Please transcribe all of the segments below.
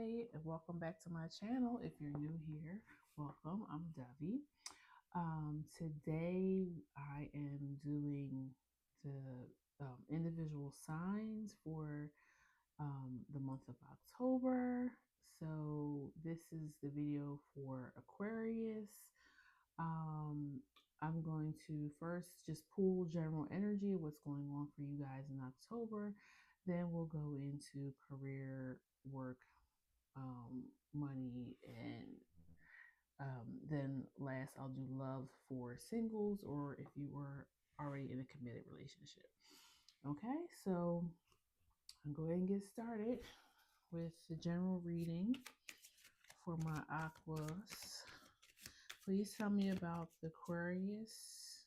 Hi, and welcome back to my channel. If you're new here, welcome. I'm Dovey. Today I am doing the individual signs for the month of October. So this is the video for Aquarius. I'm going to first just pull general energy, what's going on for you guys in October. Then we'll go into career, work, money, and then last I'll do love for singles or if you were already in a committed relationship. Okay, so I'll go ahead and get started with the general reading for my Aquas. Please tell me about the Aquarius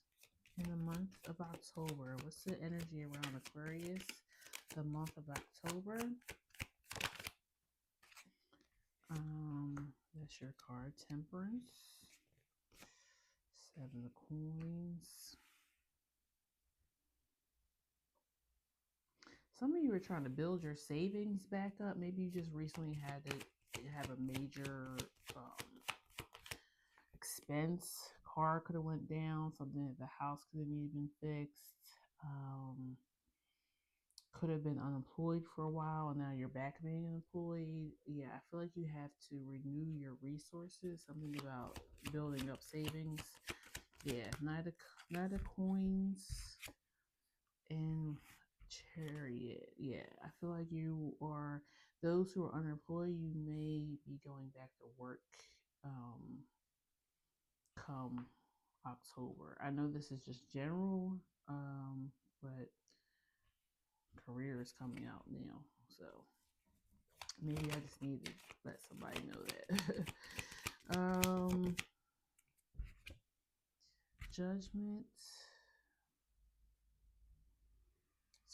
in the month of October. What's the energy around Aquarius the month of October? That's your card, Temperance. Seven of Coins. Some of you are trying to build your savings back up. Maybe you just recently had to have a major expense. Car could have went down. Something at the house could have needed been fixed. Could have been unemployed for a while and now you're back being employed. Yeah, I feel like you have to renew your resources. Something about building up savings. Yeah, Knight of Coins and Chariot. Yeah, I feel like you are, those who are unemployed, you may be going back to work come October. I know this is just general, but career is coming out now, so maybe I just need to let somebody know that. Judgment.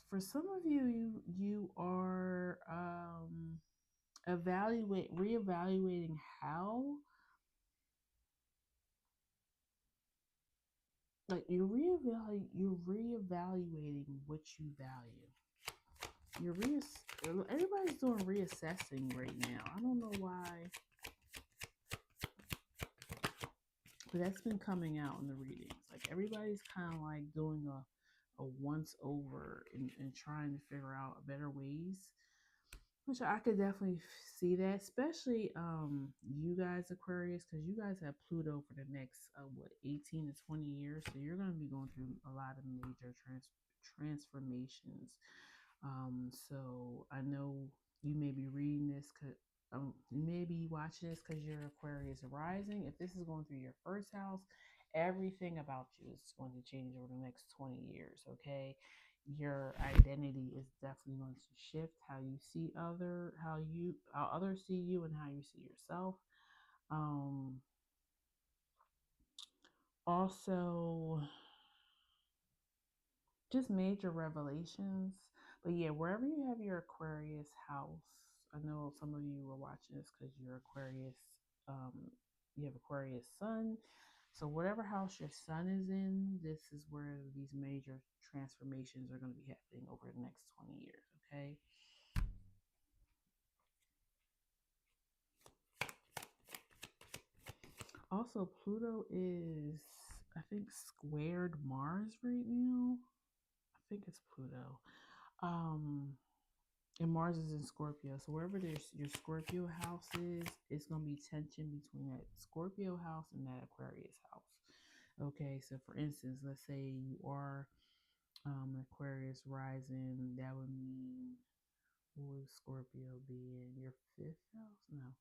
For some of you, you are reevaluating how, like you're reevaluating what you value. Everybody's doing reassessing right now. I don't know why, but that's been coming out in the readings. Like everybody's kind of like doing a once over and trying to figure out better ways, which I could definitely see that, especially you guys Aquarius, because you guys have Pluto for the next 18 to 20 years, so you're going to be going through a lot of major transformations. So I know you may be reading this because you may be watching this because you're Aquarius rising. If this is going through your first house, everything about you is going to change over the next 20 years. Okay, your identity is definitely going to shift. How you see how others see you, and how you see yourself. Also, just major revelations. But yeah, wherever you have your Aquarius house, I know some of you are watching this because you're Aquarius, you have Aquarius sun. So whatever house your sun is in, this is where these major transformations are going to be happening over the next 20 years, okay? Also, Pluto is, I think, squared Mars right now. I think it's Pluto. And Mars is in Scorpio. So wherever your Scorpio house is, it's going to be tension between that Scorpio house and that Aquarius house. Okay, so for instance, let's say you are Aquarius rising, that would mean, what would Scorpio be in? Your fifth house? No.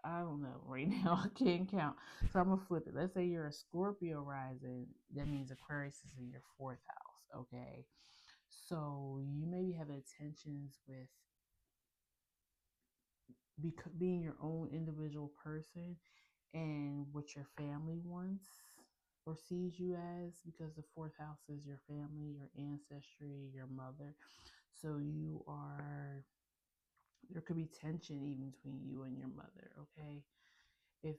I don't know right now. I can't count. So I'm gonna flip it. Let's say you're a Scorpio rising. That means Aquarius is in your fourth house. Okay. So you maybe have tensions with being your own individual person and what your family wants or sees you as, because the fourth house is your family, your ancestry, your mother. So there could be tension even between you and your mother. Okay. If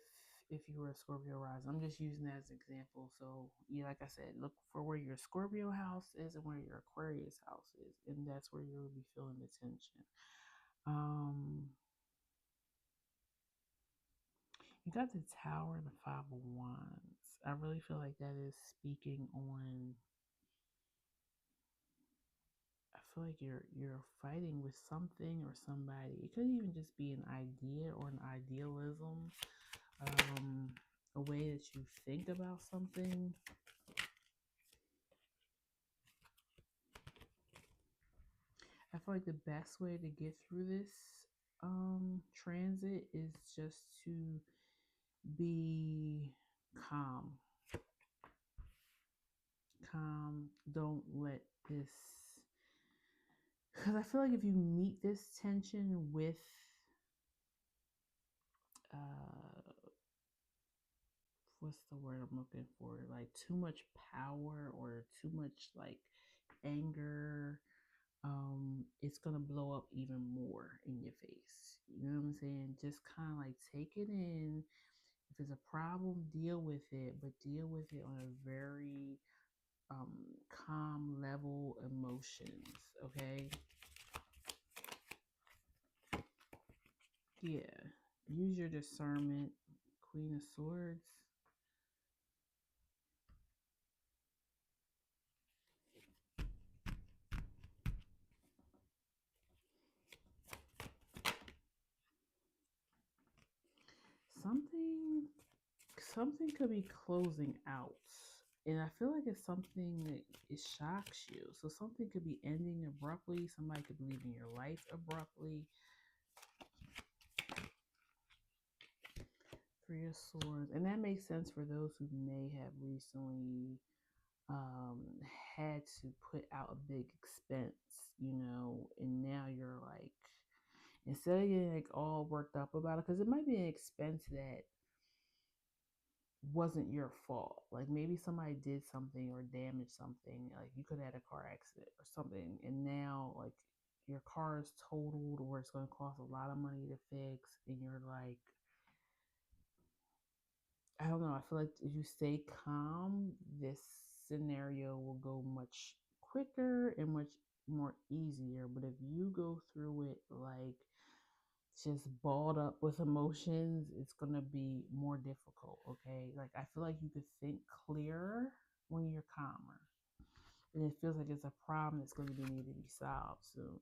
if you were a Scorpio rising. I'm just using that as an example. So yeah, like I said, look for where your Scorpio house is and where your Aquarius house is, and that's where you'll be feeling the tension. You got the Tower and the Five of Wands. I really feel like that is speaking on. I feel like you're fighting with something or somebody. It could even just be an idea or an idealism, a way that you think about something. I feel like the best way to get through this transit is just to be calm. Calm. Don't let this, because I feel like if you meet this tension with what's the word I'm looking for? Like too much power or too much like anger, it's gonna blow up even more in your face. You know what I'm saying? Just kind of like take it in. If there's a problem, deal with it, but deal with it on a very calm level emotions. Okay. Yeah. Use your discernment. Queen of Swords. Something could be closing out, and I feel like it's something that it shocks you. So something could be ending abruptly. Somebody could be leaving your life abruptly. Three of Swords, and that makes sense for those who may have recently um, had to put out a big expense, and now you're like, instead of getting like all worked up about it, because it might be an expense that wasn't your fault. Like maybe somebody did something or damaged something. Like you could have had a car accident or something, and now like your car is totaled or it's going to cost a lot of money to fix, and you're like, I don't know. I feel like if you stay calm, this scenario will go much quicker and much more easier. But if you go through it like just balled up with emotions, it's gonna be more difficult. Okay, like I feel like you could think clearer when you're calmer, and it feels like it's a problem that's going to need to be solved soon.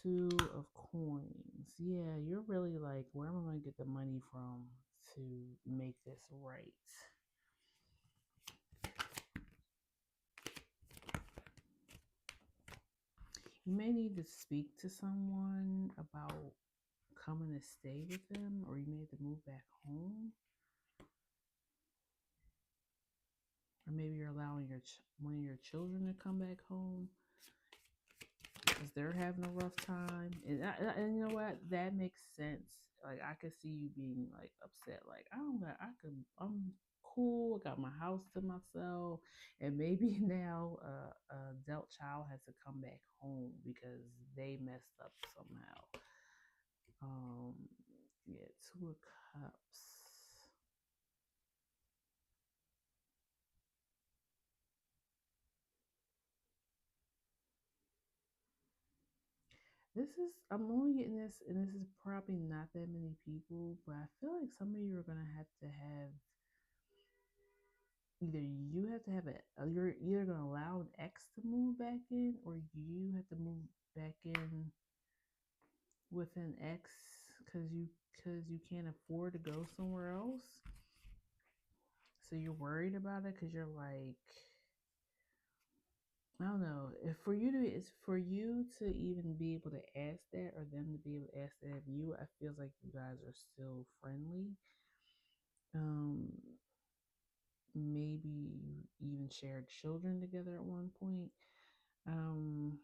Two of Coins. Yeah, you're really like, where am I going to get the money from to make this right? You may need to speak to someone about coming to stay with them, or you may have to move back home, or maybe you're allowing one of your children to come back home because they're having a rough time. And you know what? That makes sense. Like I could see you being like upset. Like I'm cool. I got my house to myself, and maybe now a adult child has to come back home because they messed up somehow. Um, yeah, Two of Cups. I'm only getting this, and this is probably not that many people, but I feel like some of you are gonna have to have either you have to have you're either gonna allow an ex to move back in, or you have to move back in with an ex because you can't afford to go somewhere else. So you're worried about it because you're like, I don't know. If for you to it's for you to even be able to ask that, or them to be able to ask that of you, I feels like you guys are still friendly. Um, maybe you even shared children together at one point. Um,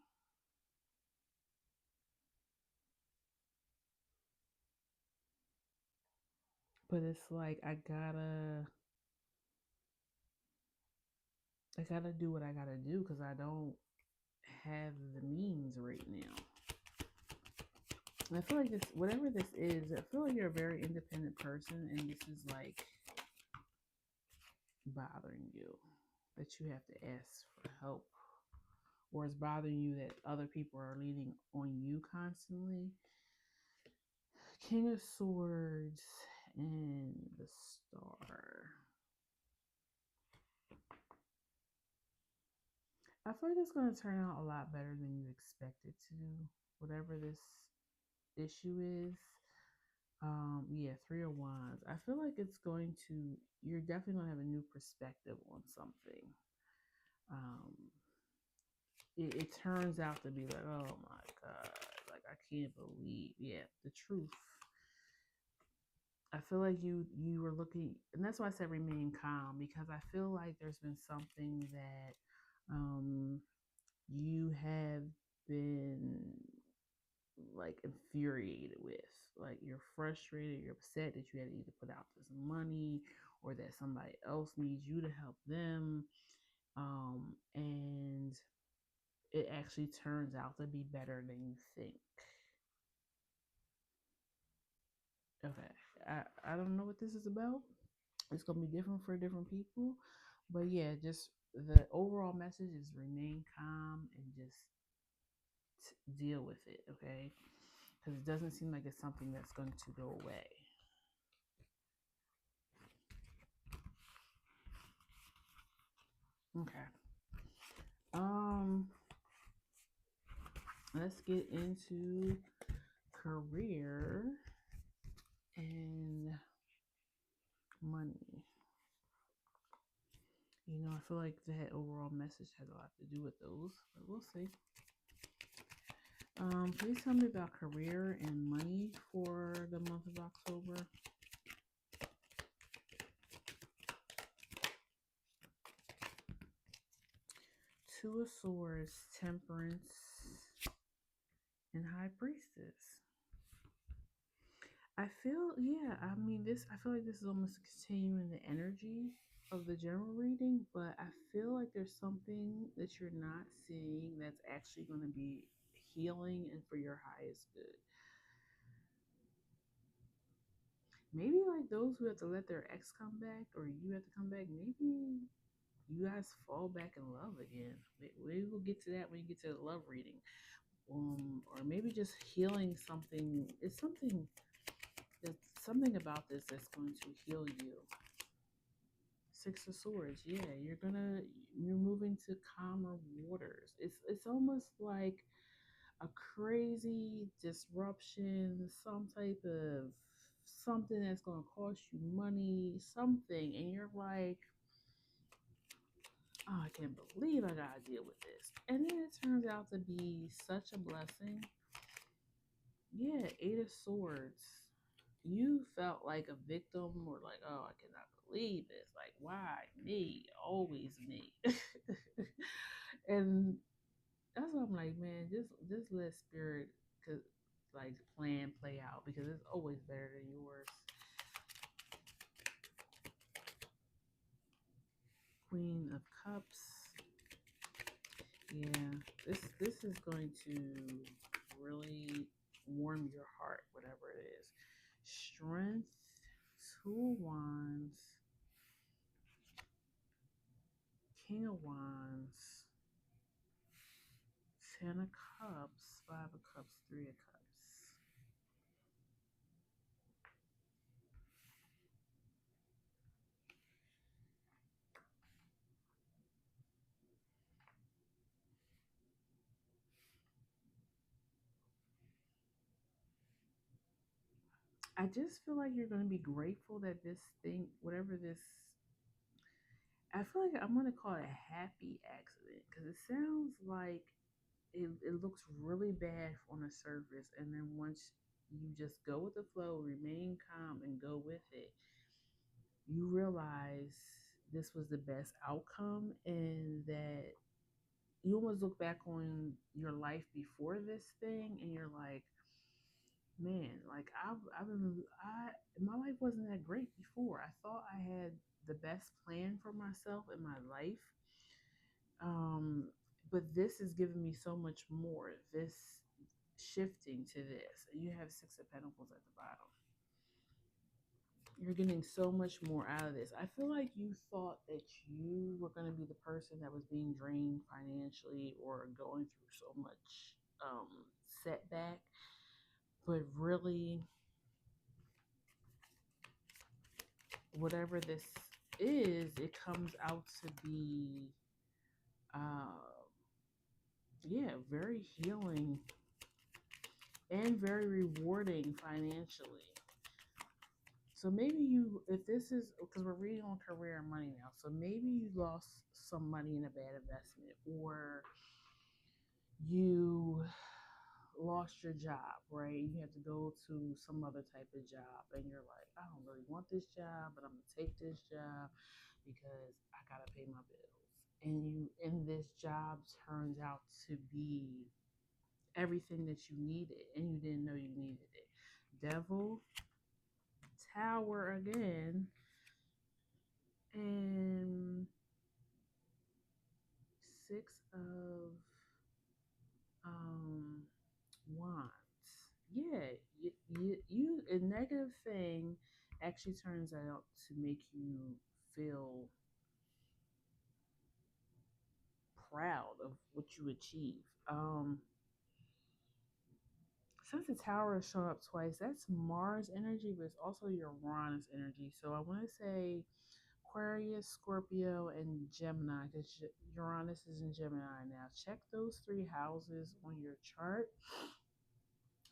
but it's like I gotta do what I gotta do because I don't have the means right now. And I feel like this, whatever this is, I feel like you're a very independent person, and this is like bothering you, that you have to ask for help, or it's bothering you that other people are leaning on you constantly. King of Swords and the Star. I feel like it's going to turn out a lot better than you expect it to, whatever this issue is. Yeah, Three of Wands. I feel like it's going to, you're definitely going to have a new perspective on something. Um, it turns out to be like, oh my God, like I can't believe, yeah, the truth. I feel like you were looking, and that's why I said remain calm, because I feel like there's been something that you have been like infuriated with. Like you're frustrated, you're upset that you had to either put out this money or that somebody else needs you to help them. And it actually turns out to be better than you think. Okay. I don't know what this is about. It's gonna be different for different people. But yeah, just the overall message is remain calm and just deal with it, okay? Because it doesn't seem like it's something that's going to go away. Okay. Um, let's get into career and money. You know, I feel like that overall message has a lot to do with those, but we'll see. Please tell me about career and money for the month of October. Two of Swords, Temperance, and High Priestess. I feel, yeah, I mean, this, I feel like this is almost continuing the energy of the general reading, but I feel like there's something that you're not seeing that's actually going to be healing and for your highest good. Maybe like those who have to let their ex come back, or you have to come back, maybe you guys fall back in love again. Maybe we'll get to that when you get to the love reading. Or maybe just healing something. It's something, there's something about this that's going to heal you. Six of Swords. Yeah, you're moving to calmer waters. It's almost like a crazy disruption, some type of something that's going to cost you money, something, and you're like, oh, I can't believe I got to deal with this. And then it turns out to be such a blessing. Yeah, Eight of Swords. You felt like a victim, or like, oh, I cannot believe this. Like, why me? Always me. And that's what I'm like, man, just let spirit like plan play out, because it's always better than yours. Queen of Cups. Yeah, this is going to really warm your heart, whatever it is. Strength, Two of Wands, King of Wands, Ten of Cups, Five of Cups, Three of Cups. I just feel like you're going to be grateful that this thing, whatever this, I feel like I'm going to call it a happy accident, because it sounds like it looks really bad on the surface. And then once you just go with the flow, remain calm, and go with it, you realize this was the best outcome, and that you almost look back on your life before this thing and you're like, man, like my life wasn't that great before. I thought I had the best plan for myself in my life. Um, but this is giving me so much more. This shifting to this. You have Six of Pentacles at the bottom. You're getting so much more out of this. I feel like you thought that you were going to be the person that was being drained financially or going through so much um, setback, but really, whatever this is, it comes out to be, uh, yeah, very healing and very rewarding financially. So maybe you, if this is, because we're reading on career and money now, so maybe you lost some money in a bad investment, or you lost your job, right? You have to go to some other type of job, and you're like, I don't really want this job, but I'm gonna take this job because I gotta pay my bills. And this job turns out to be everything that you needed, and you didn't know you needed it. Devil, Tower again, and Six of um Wands. Yeah, you a negative thing actually turns out to make you feel proud of what you achieve. Since the tower has shown up twice, that's Mars energy, but it's also your Uranus energy. So I want to say Aquarius, Scorpio, and Gemini, because Uranus is in Gemini now. Check those three houses on your chart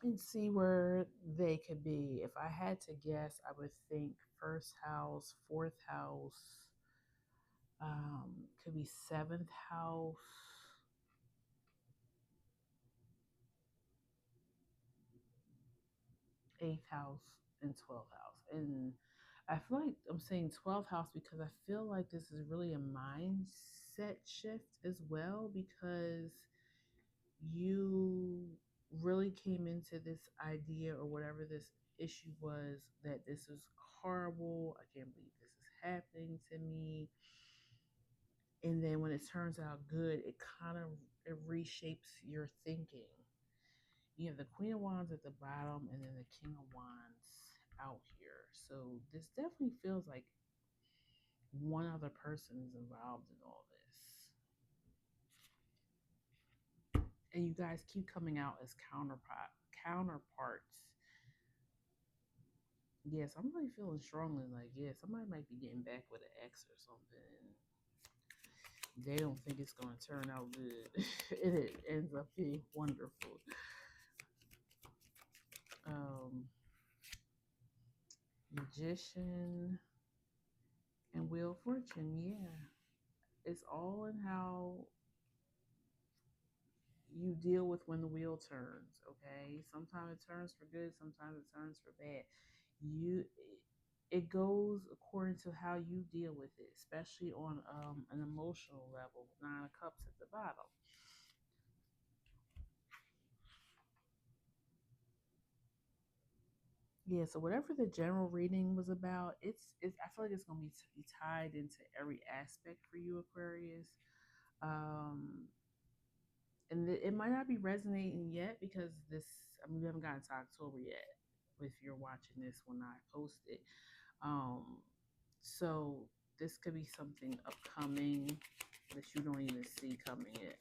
and see where they could be. If I had to guess, I would think first house, fourth house, could be seventh house, eighth house, and 12th house. And I feel like I'm saying 12th house because I feel like this is really a mindset shift as well, because you really came into this idea or whatever this issue was that this is horrible. I can't believe this is happening to me. And then when it turns out good, it kind of it reshapes your thinking. You have the Queen of Wands at the bottom and then the King of Wands out here. So this definitely feels like one other person is involved in all this. And you guys keep coming out as counterparts. Yes, I'm really feeling strongly like, yeah, somebody might be getting back with an ex or something. They don't think it's going to turn out good. And it ends up being wonderful. Um, Magician and Wheel of Fortune, yeah. It's all in how you deal with when the wheel turns, okay? Sometimes it turns for good, sometimes it turns for bad. You it goes according to how you deal with it, especially on an emotional level. Nine of Cups at the bottom. Yeah, so whatever the general reading was about, it's I feel like it's gonna be tied into every aspect for you, Aquarius. Um, and it might not be resonating yet because this, I mean, we haven't gotten to October yet. If you're watching this when I post it, um, so this could be something upcoming that you don't even see coming yet.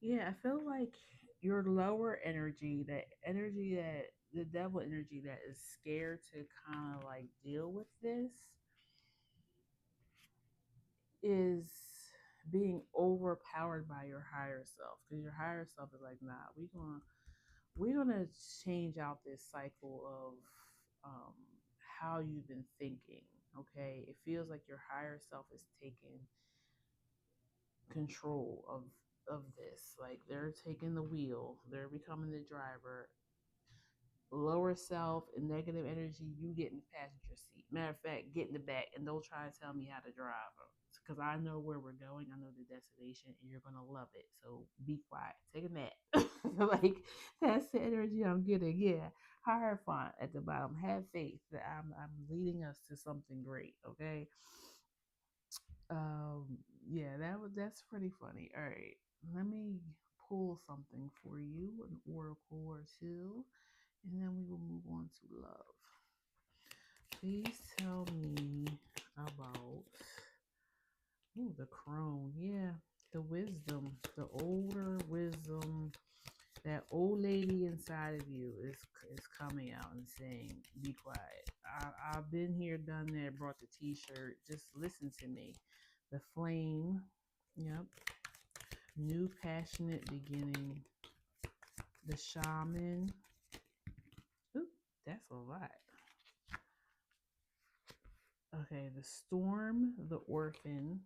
Yeah, I feel like your lower energy, that energy that the devil energy that is scared to kind of like deal with this, is being overpowered by your higher self, because your higher self is like, nah, we're gonna change out this cycle of how you've been thinking. Okay, it feels like your higher self is taking control of this. Like they're taking the wheel, they're becoming the driver. Lower self and negative energy, you get in the passenger seat. Matter of fact, get in the back and don't try to tell me how to drive. because I know where we're going. I know the destination, and you're gonna love it. So be quiet, take a nap. Like that's the energy I'm getting. Yeah, Hierophant at the bottom. Have faith that I'm leading us to something great. Okay. Um, yeah, that's pretty funny. All right, let me pull something for you, an oracle or two, and then we will move on to love. Please tell me about the crone. Yeah, the wisdom, the older wisdom. That old lady inside of you is coming out and saying, "Be quiet." I've been here, done that. Brought the T-shirt. Just listen to me. The flame. Yep. New passionate beginning. The shaman. Oop, that's a lot. Okay, the storm, the orphan.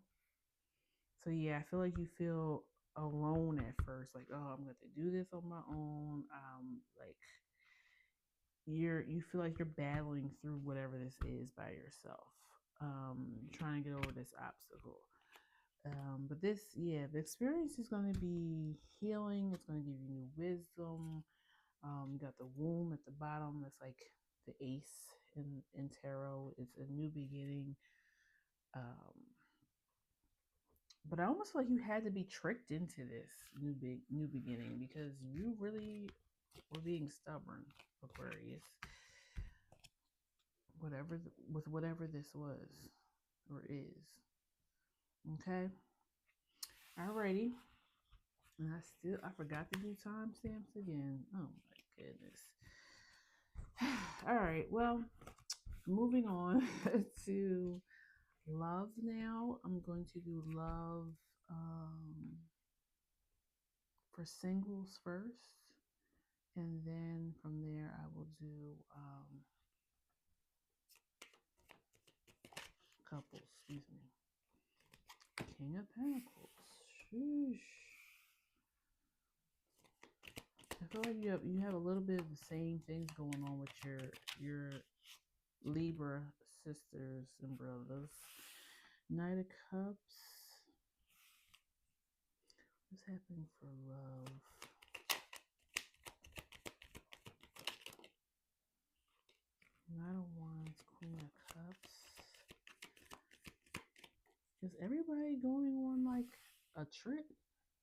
So yeah, I feel like you feel alone at first, like, oh, I'm going to do this on my own. Like you feel like you're battling through whatever this is by yourself. Trying to get over this obstacle. But this, yeah, the experience is going to be healing. It's going to give you new wisdom. You got the womb at the bottom. That's like the ace in tarot. It's a new beginning. Um, but I almost feel like you had to be tricked into this new beginning because you really were being stubborn, Aquarius. With whatever this was or is. Okay. Alrighty. And I forgot to do timestamps again. Oh my goodness. All right. Well, moving on to love now. I'm going to do love for singles first. And then from there, I will do couples. Excuse me. King of Pentacles. Sheesh. I feel like you have a little bit of the same things going on with your Libra sisters and brothers. Knight of Cups. What's happening for love? Knight of Wands, Queen of Cups. Is everybody going on like a trip?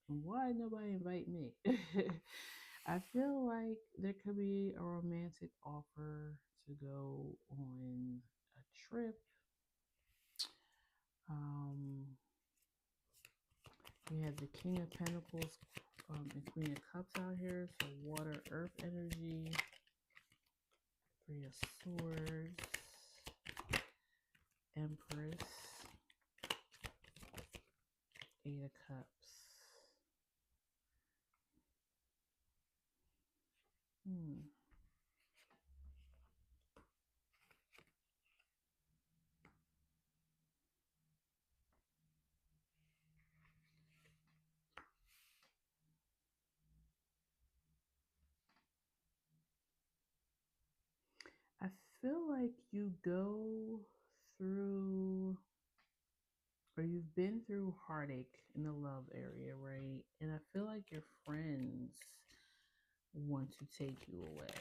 Why nobody invite me? I feel like there could be a romantic offer to go on a trip. We have the King of Pentacles and Queen of Cups out here. So water, earth energy. Three of Swords. Empress. Eight of Cups. I feel like you go through, or you've been through heartache in the love area, right? And I feel like your friends want to take you away.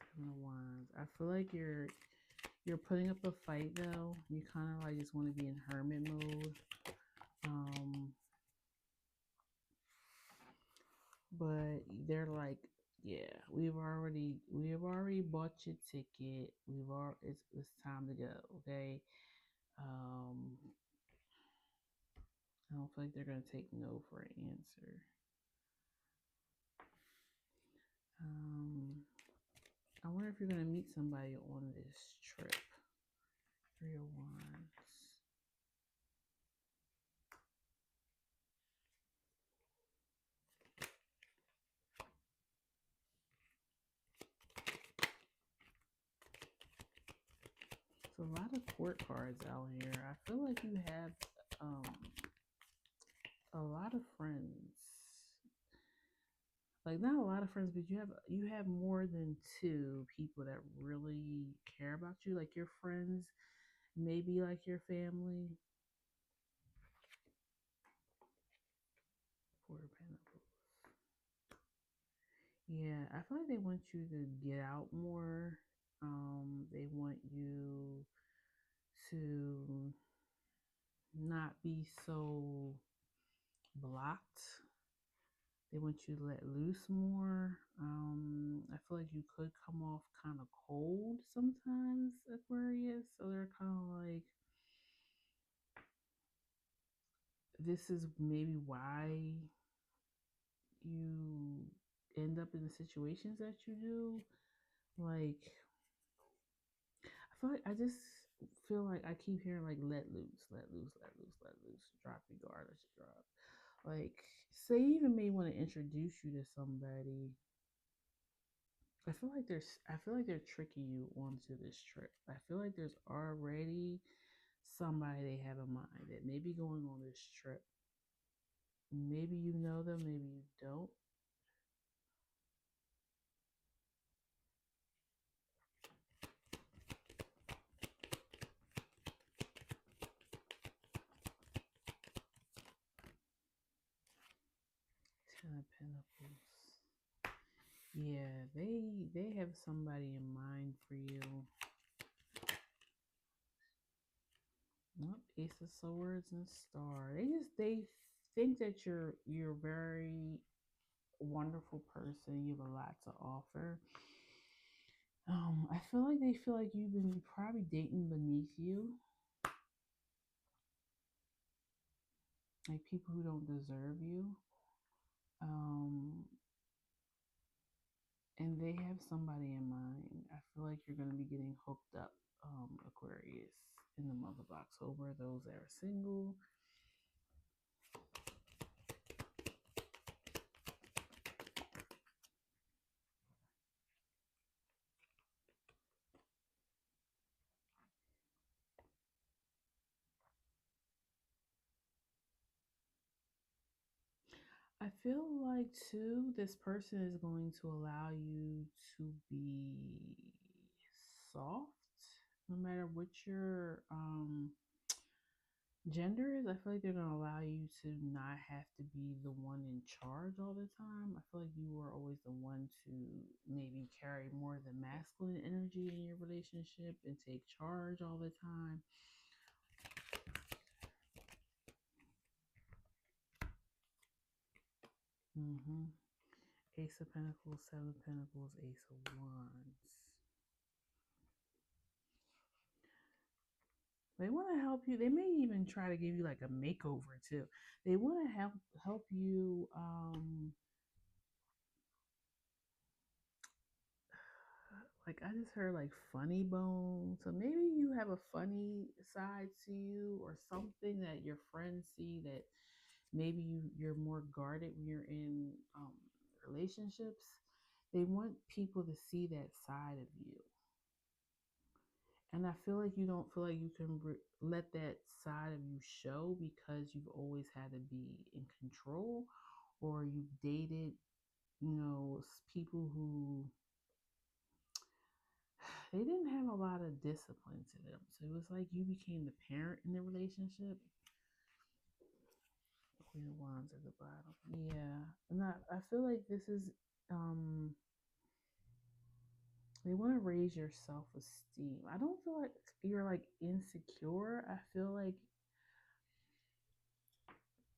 Seven of Wands. I feel like you're putting up a fight though. You kind of like just want to be in hermit mode. But they're like, yeah, we have already bought your ticket. It's time to go. Okay. I don't feel like they're gonna take no for an answer. I wonder if you're gonna meet somebody on this trip. Three of Wands. It's a lot of court cards out here. I feel like you have a lot of friends. Like not a lot of friends, but you have more than two people that really care about you. Like your friends, maybe like your family. Yeah, I feel like they want you to get out more. They want you to not be so blocked. They want you to let loose more. I feel like you could come off kind of cold sometimes, Aquarius. So they're kind of like, this is maybe why you end up in the situations that you do. Like, I just feel like I keep hearing like let loose, let loose, let loose, let loose, drop your guard, let you drop. Like, say even may want to introduce you to somebody. I feel like they're tricking you onto this trip. I feel like there's already somebody they have in mind that may be going on this trip. Maybe you know them, maybe you don't. Ten of Pentacles. Yeah, they have somebody in mind for you. Nope, Ace of Swords and Star. They think that you're a very wonderful person. You have a lot to offer. I feel like they feel like you've been probably dating beneath you, like people who don't deserve you. Um, and they have somebody in mind. I feel like you're going to be getting hooked up, Aquarius, in the month of October. Those that are single. I feel like too, this person is going to allow you to be soft, no matter what your gender is. I feel like they're gonna allow you to not have to be the one in charge all the time. I feel like you are always the one to maybe carry more of the masculine energy in your relationship and take charge all the time. Mm-hmm. Ace of Pentacles, Seven of Pentacles, Ace of Wands. They want to help you. They may even try to give you like a makeover too. They want to help you. Like I just heard like funny bone. So maybe you have a funny side to you, or something that your friends see that maybe you're more guarded when you're in relationships. They want people to see that side of you. And I feel like you don't feel like you can let that side of you show because you've always had to be in control, or you've dated, people who they didn't have a lot of discipline to them. So it was like you became the parent in the relationship. Queen of Wands at the bottom. Yeah. And I feel like this is um they want to raise your self-esteem. I don't feel like you're like insecure. I feel like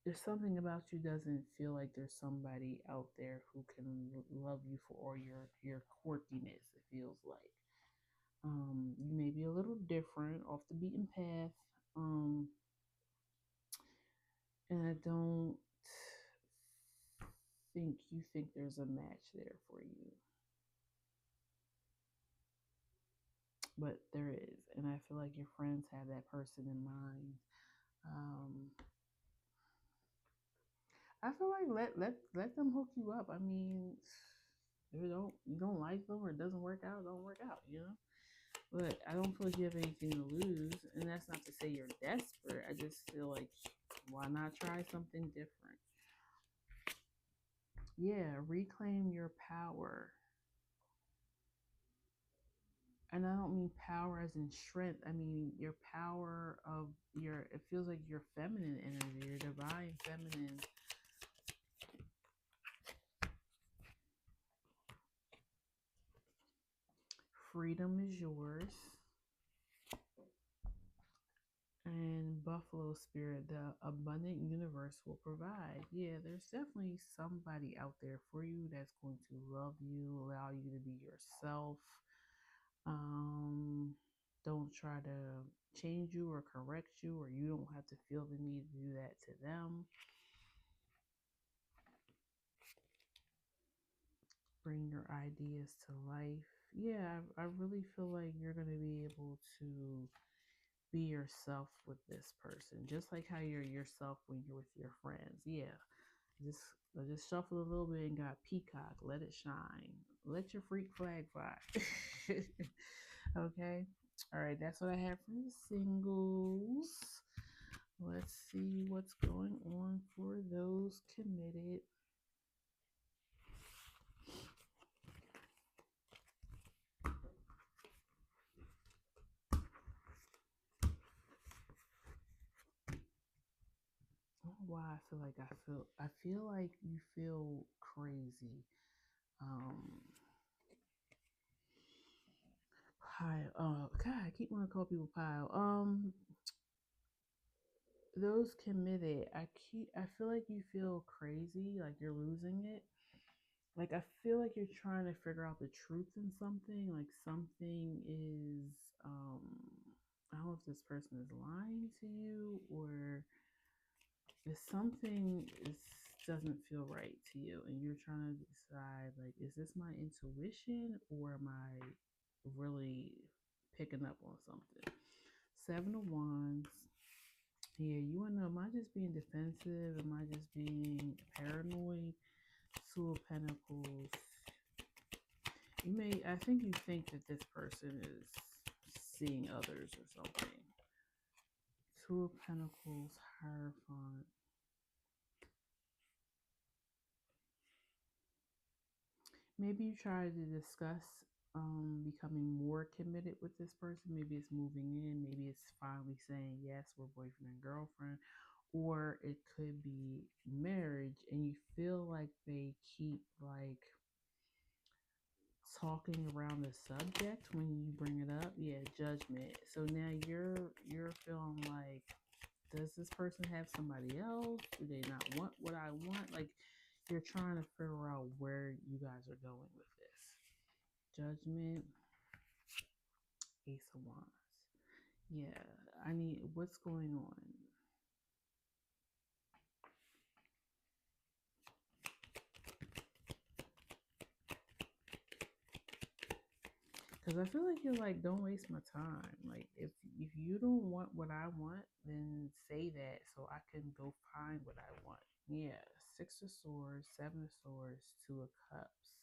there's something about you doesn't feel like there's somebody out there who can love you for all your quirkiness. It feels like you may be a little different, off the beaten path, and I don't think there's a match there for you, but there is, and I feel like your friends have that person in mind. Um, I feel like let them hook you up. I mean, if you don't like them or it doesn't work out, don't work out, you know. But I don't feel like you have anything to lose, and that's not to say you're desperate. I just feel like why not try something different? Yeah, reclaim your power. And I don't mean power as in strength. I mean your power of your, it feels like your feminine energy, your divine feminine. Freedom is yours. And Buffalo Spirit, the abundant universe will provide. Yeah, there's definitely somebody out there for you that's going to love you, allow you to be yourself. Um, don't try to change you or correct you, or you don't have to feel the need to do that to them. Bring your ideas to life. Yeah, I really feel like you're going to be able to be yourself with this person, just like how you're yourself when you're with your friends. Yeah, just just shuffle a little bit and got peacock. Let it shine. Let your freak flag fly. Okay. All right. That's what I have for the singles. Let's see what's going on for those committed. Why I feel like you feel crazy. Um Pile. Oh God, I keep wanting to call people pile. Those committed, I feel like you feel crazy, like you're losing it. Like I feel like you're trying to figure out the truth in something. Like something is I don't know if this person is lying to you, or if something is doesn't feel right to you and you're trying to decide, like, is this my intuition or am I really picking up on something? Seven of Wands. Yeah, you want to know, am I just being defensive? Am I just being paranoid? Two of Pentacles. I think you think that this person is seeing others or something. Two of Pentacles, Hierophant. Maybe you try to discuss becoming more committed with this person. Maybe it's moving in. Maybe it's finally saying, yes, we're boyfriend and girlfriend. Or it could be marriage and you feel like they keep like talking around the subject when you bring it up. Yeah, Judgment. So now you're feeling like, does this person have somebody else? Do they not want what I want? Like you're trying to figure out where you guys are going with this. Judgment, Ace of Wands. Yeah, I need, what's going on? Because I feel like you're like, don't waste my time. Like if you don't want what I want, then say that so I can go find what I want. Yeah, Six of Swords, Seven of Swords, Two of Cups.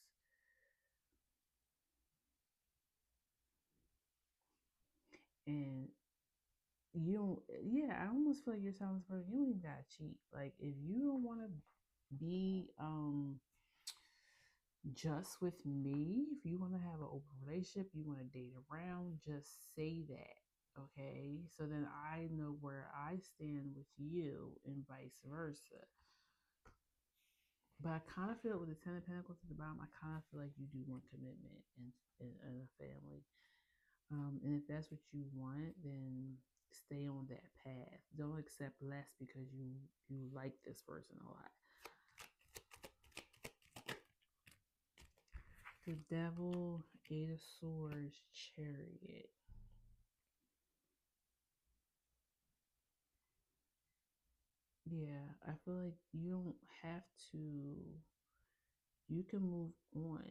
And you don't, yeah, I almost feel like you're telling this person, you don't even gotta cheat. Like if you don't want to be just with me, if you want to have an open relationship, you want to date around, just say that. Okay, so then I know where I stand with you and vice versa. But I kind of feel with the Ten of Pentacles at the bottom, I kind of feel like you do want commitment in a family. And if that's what you want, then stay on that path. Don't accept less because you like this person a lot. The Devil, Eight of Swords, Chariot. Yeah, I feel like you don't have to, you can move on.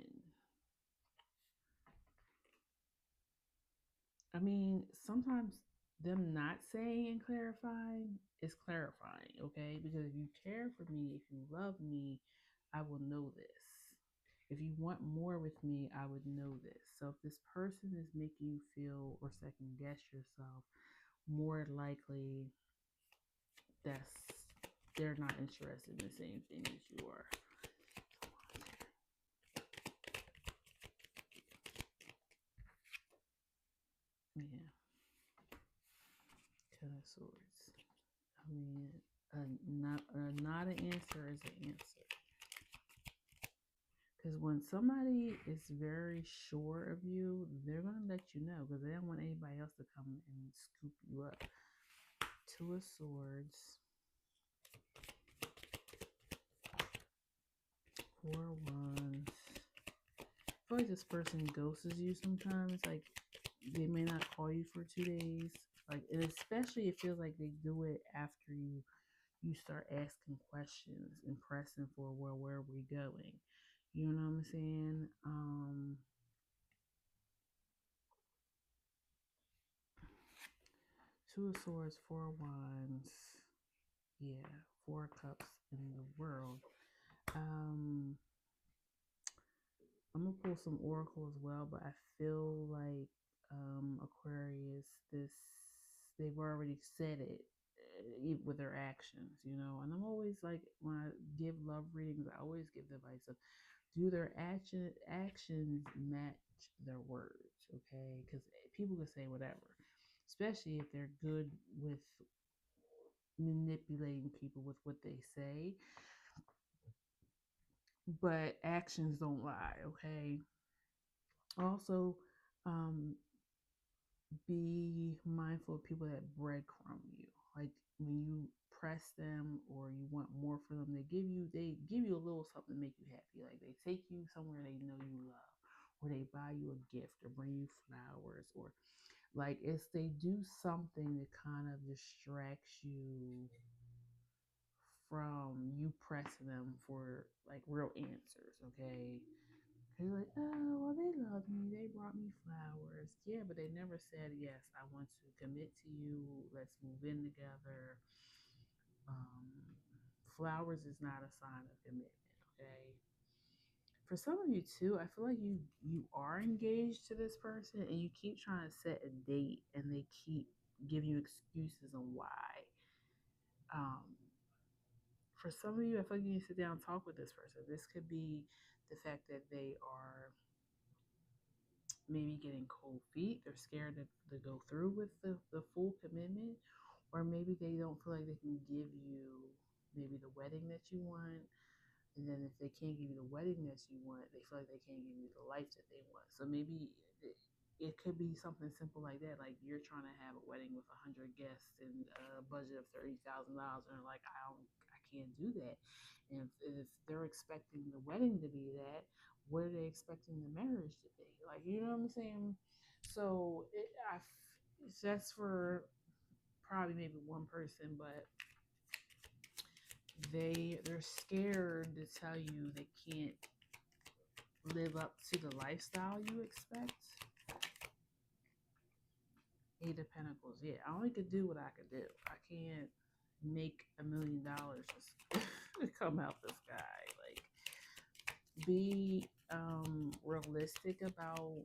I mean, sometimes them not saying and clarifying is clarifying, okay? Because if you care for me, if you love me, I will know this. If you want more with me, I would know this. So if this person is making you feel or second guess yourself, more likely that's they're not interested in the same thing as you are. Yeah. Ten of Swords. I mean, not an answer is an answer. Because when somebody is very sure of you, they're going to let you know because they don't want anybody else to come and scoop you up. Two of Swords, Four of Wands. I feel like this person ghosts you sometimes. Like they may not call you for 2 days. Like, and especially it feels like they do it after you start asking questions and pressing for, well, where are we going? You know what I'm saying? Two of Swords, Four of Wands. Yeah, Four of Cups in the world. I'm gonna pull some oracle as well, but I feel like Aquarius, this they've already said it with their actions, you know. And I'm always like, when I give love readings, I always give the advice of, do their actions match their words, okay? Because people can say whatever, especially if they're good with manipulating people with what they say, but actions don't lie, okay? Also, um, be mindful of people that breadcrumb you. Like when you press them or you want more for them, they give you a little something to make you happy. Like they take you somewhere they know you love, or they buy you a gift or bring you flowers, or like it's they do something that kind of distracts you from you pressing them for like real answers, okay? They're like, oh, well, they love me. They brought me flowers. Yeah, but they never said, yes, I want to commit to you. Let's move in together. Um, Flowers is not a sign of commitment, okay? For some of you too, I feel like you are engaged to this person and you keep trying to set a date and they keep giving you excuses on why. Um, for some of you, I feel like you need to sit down and talk with this person. This could be the fact that they are maybe getting cold feet. They're scared to go through with the full commitment, or maybe they don't feel like they can give you maybe the wedding that you want. And then if they can't give you the wedding that you want, they feel like they can't give you the life that they want. So maybe it could be something simple like that. Like you're trying to have a wedding with 100 guests and a budget of $30,000, and like I can't do that. And if they're expecting the wedding to be that, what are they expecting the marriage to be? Like, you know what I'm saying? So that's for probably maybe one person, but they're scared to tell you they can't live up to the lifestyle you expect. Eight of Pentacles. Yeah, I only could do what I could do. I can't make $1,000,000 just come out the sky. Like, be realistic about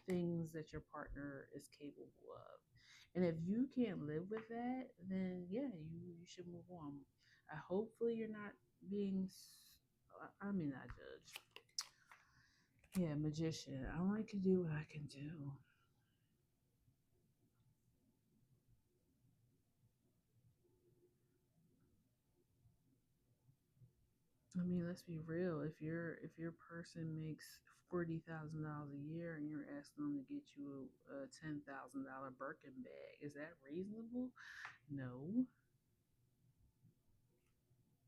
things that your partner is capable of. And if you can't live with that, then yeah, you should move on. Hopefully you're not being, I mean, not judge. Yeah, Magician. I only can do what I can do. I mean, let's be real. If your person makes $40,000 a year and you're asking them to get you a $10,000 Birkin bag, is that reasonable? No.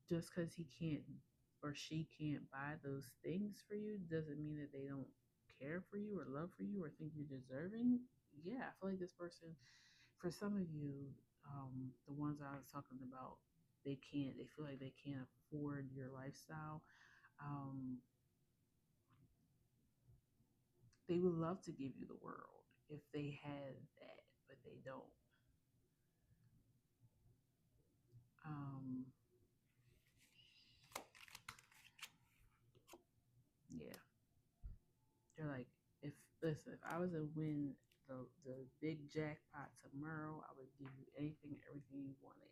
Just because he can't or she can't buy those things for you doesn't mean that they don't care for you or love for you or think you're deserving. Yeah, I feel like this person, for some of you, the ones I was talking about, they feel like they can't afford your lifestyle. Um, they would love to give you the world if they had that, but they don't. Um, yeah, they're like, if listen, if I was to win the big jackpot tomorrow, I would give you anything, everything you wanted.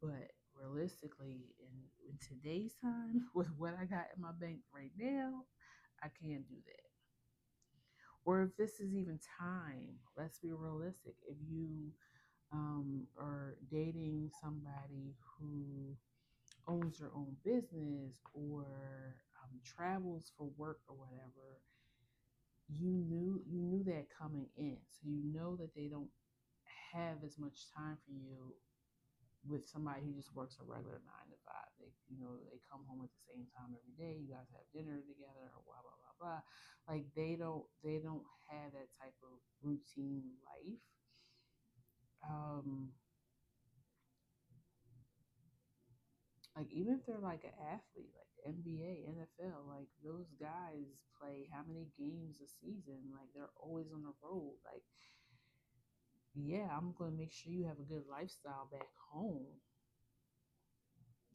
But realistically, in today's time, with what I got in my bank right now, I can't do that. Or if this is even time, let's be realistic. If you are dating somebody who owns owns their own business or travels for work or whatever, you knew that coming in, so you know that they don't have as much time for you with somebody who just works a regular 9 to 5. They come home at the same time every day. You guys have dinner together or blah blah blah blah. Like they don't have that type of routine life. Um, like even if they're like an athlete, like NBA, NFL, like those guys play how many games a season? Like they're always on the road. Like yeah, I'm gonna make sure you have a good lifestyle back home,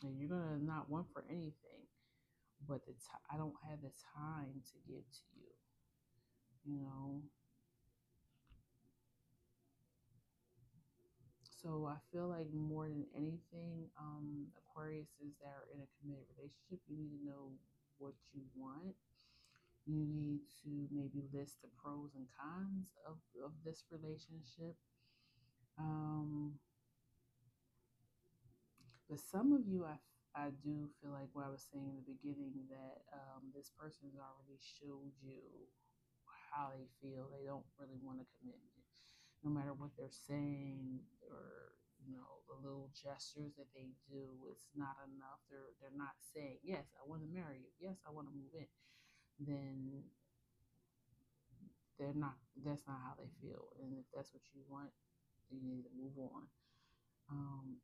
and you're gonna not want for anything. But I don't have the time to give to you. You know, so I feel like more than anything, Aquariuses that are in a committed relationship, you need to know what you want. You need to maybe list the pros and cons of this relationship. Um, but some of you, I do feel like what I was saying in the beginning that this person's already showed you how they feel. They don't really want a commitment, no matter what they're saying or the little gestures that they do. It's not enough. They're not saying yes, I want to marry you. Yes, I want to move in. Then they're not. That's not how they feel. And if that's what you want, you need to move on.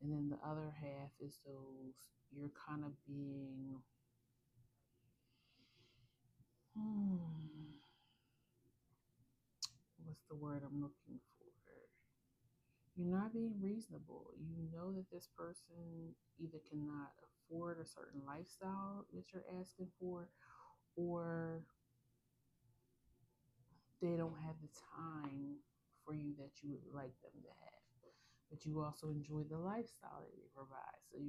And then the other half is those you're kind of being, what's the word I'm looking for? You're not being reasonable. You know that this person either cannot afford a certain lifestyle that you're asking for, or they don't have the time for you that you would like them to have. But you also enjoy the lifestyle that they provide. So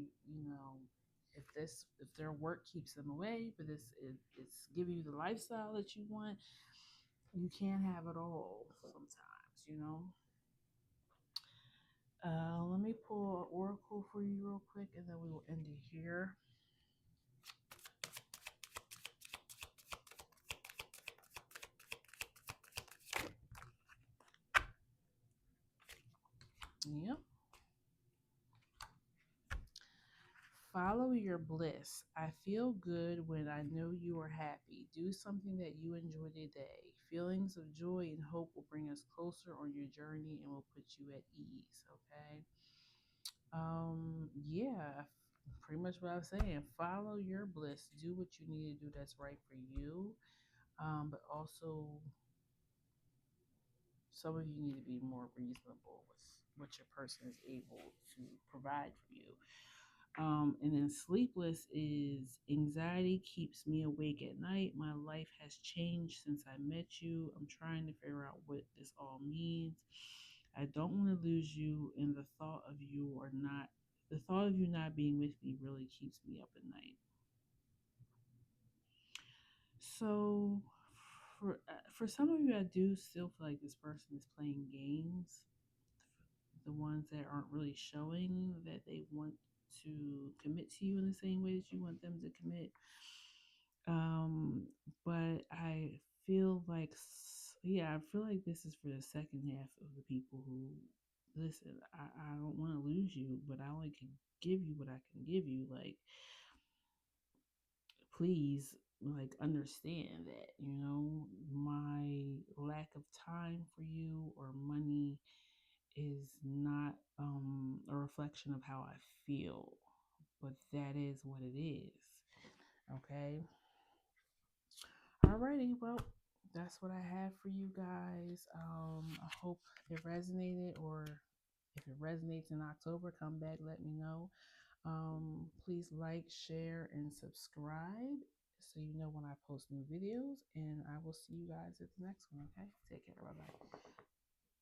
if their work keeps them away, but it's giving you the lifestyle that you want, you can't have it all sometimes. Let me pull an oracle for you real quick, and then we will end it here. Yep. Follow your bliss. I feel good when I know you are happy. Do something that you enjoy today. Feelings of joy and hope will bring us closer on your journey and will put you at ease. Okay. Yeah, pretty much what I was saying. Follow your bliss. Do what you need to do that's right for you. But also some of you need to be more reasonable with what your person is able to provide for you. And then sleepless is anxiety keeps me awake at night. My life has changed since I met you. I'm trying to figure out what this all means. I don't want to lose you, and the thought of you not being with me really keeps me up at night. So for some of you, I do still feel like this person is playing games. The ones that aren't really showing that they want to commit to you in the same way that you want them to commit. Um, but I feel like this is for the second half of the people who listen. I don't want to lose you, but I only can give you what I can give you. Like, please, like, understand that, my lack of time for you or money is not a reflection of how I feel, but that is what it is. Okay. Alrighty. Well, that's what I have for you guys. I hope it resonated, or if it resonates in October, come back, let me know. Please like, share, and subscribe so you know when I post new videos. And I will see you guys at the next one. Okay. Take care. Bye bye.